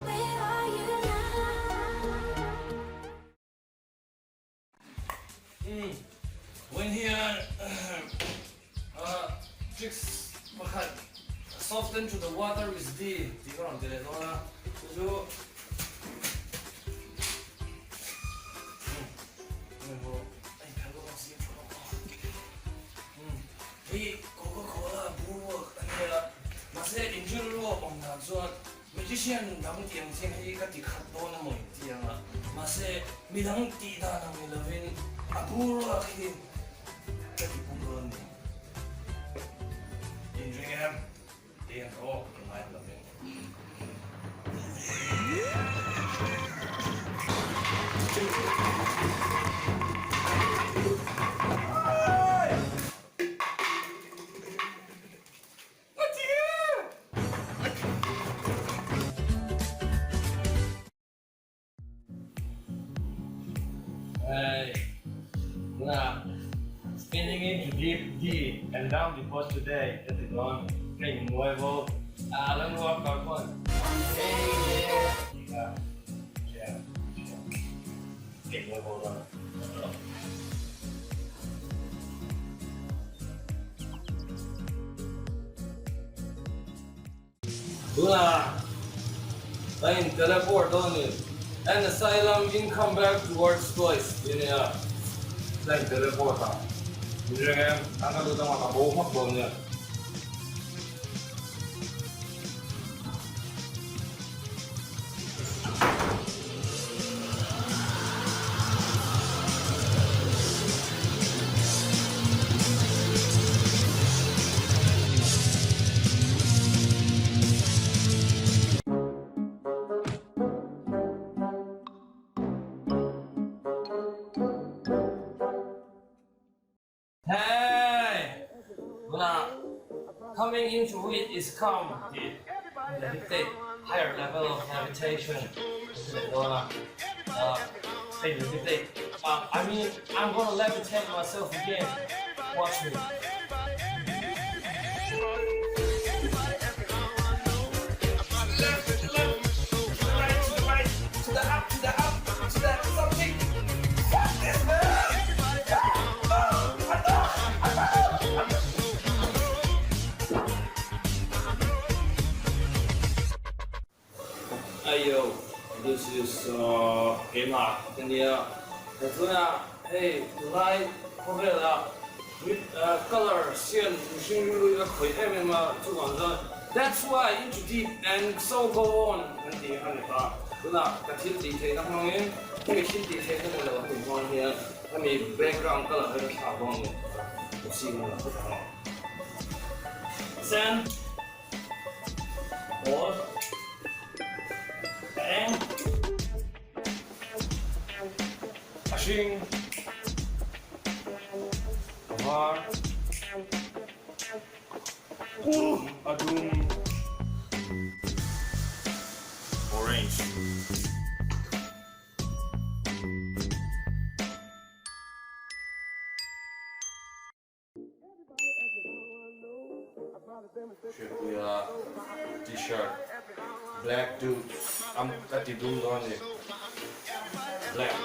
Where are you now? When here, chicks soften to the water is the 그런 데 너나 그죠? 뭐 아니 별거 없이 이 코카콜라 부어 아니라 맛에 인줄로 먹나 저 뮤지션 남기 영생 이까지 갔도는 뭐 있지야 맛에 미당 뛰다나 밀러빈 아부로 하기 까지 부르는 인중에 대한거 많이 loving. Hey, now spinning into deep D and down the post today. That's it on. Playing nuevo. Alan walk our fun. Yeah. Okay, nuevo run. Luna, I'm teleport on it. And asylum in come back towards twice. Yun niya. Like teleport ha. Yun nga, ang kalutang makabuhak ba niya. Hey! Luna, coming into it is calm. Meditate, higher level of meditation. Luna, hey, meditate. I mean, I'm gonna levitate myself again. Watch me. Ayo, this is Emma. And yeah, hey, light cover with color, xian, that's why into deep and so go on. Tuna kecil di thei nak mangin, kami kecil di thei nak lewat hman dia, kami background kalau ada sabong, musim lah kita. Sen, ball, and ashing, kamar, adung, orange. Should be a t-shirt, black dude. I'm got the dude on it. Black.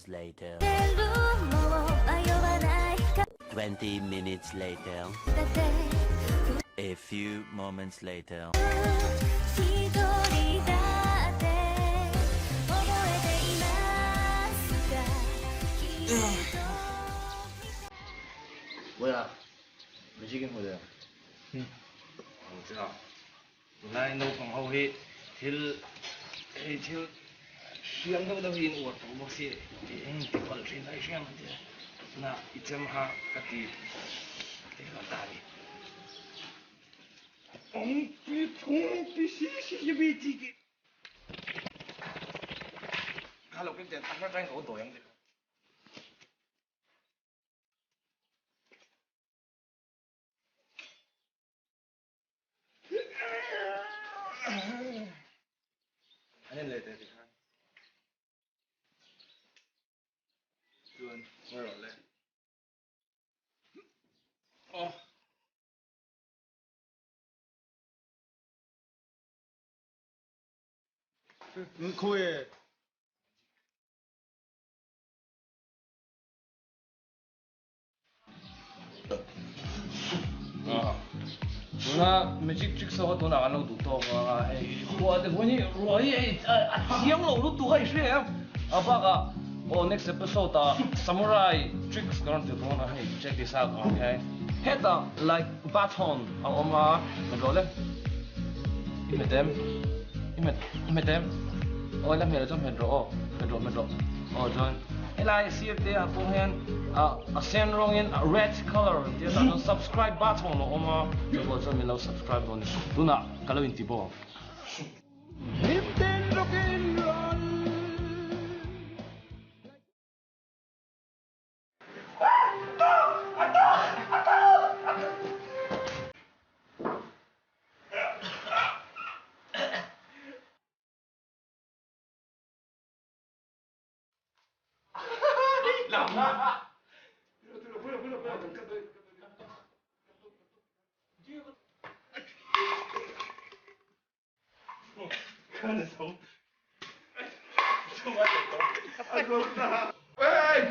Later. 20 minutes later. A few moments later. 뭐야? Michigan 뭐야? 자, nay nấu phòng hậu hết, til siang đâu đâu hin uất trong bác sĩ, anh tiếp cận trên này xem chứ, na ít chấm ha, cái gì còn ta đi. Ông bị thùng bị xí bị gì kì? Hello, cái tiền ăn cái cổ tuổi anh đi. Anh lên đây thì ha. Tuần, mới rồi lên. 코에 누나 매직 찍어서 돈 나가는 것도 또 와, 뭐니 로이 hmanlo lutuk hay siya. Abaga next episode samurai tricks going to do na hey check this out okay. Head like baton oma medole. Imedem. Oh, let me jump medro. Oh, John. Ela see if they are going a send wrong in a red color. There's a subscribe button no oma. You go to me now subscribe on. Do not kalau inti bo.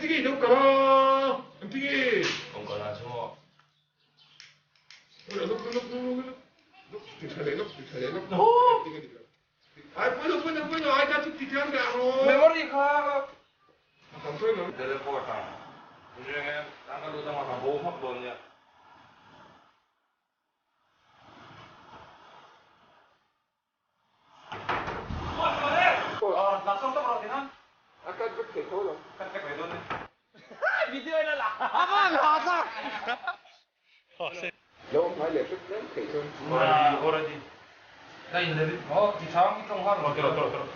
튀기 넣을까? 튀기. 건강한 저. 넣. 아, 뿌려. 아, 나 좀 뒤태한 게 알아. 메모리가. 잠깐만. 텔레포트. 이제 아까도 잠깐 보고 확보냐. 아까 그렇게 더워. Video này là Đâu phải là rất thể thôi. Ora đi. Đây là đi. Thì sáng trong hoa rồi.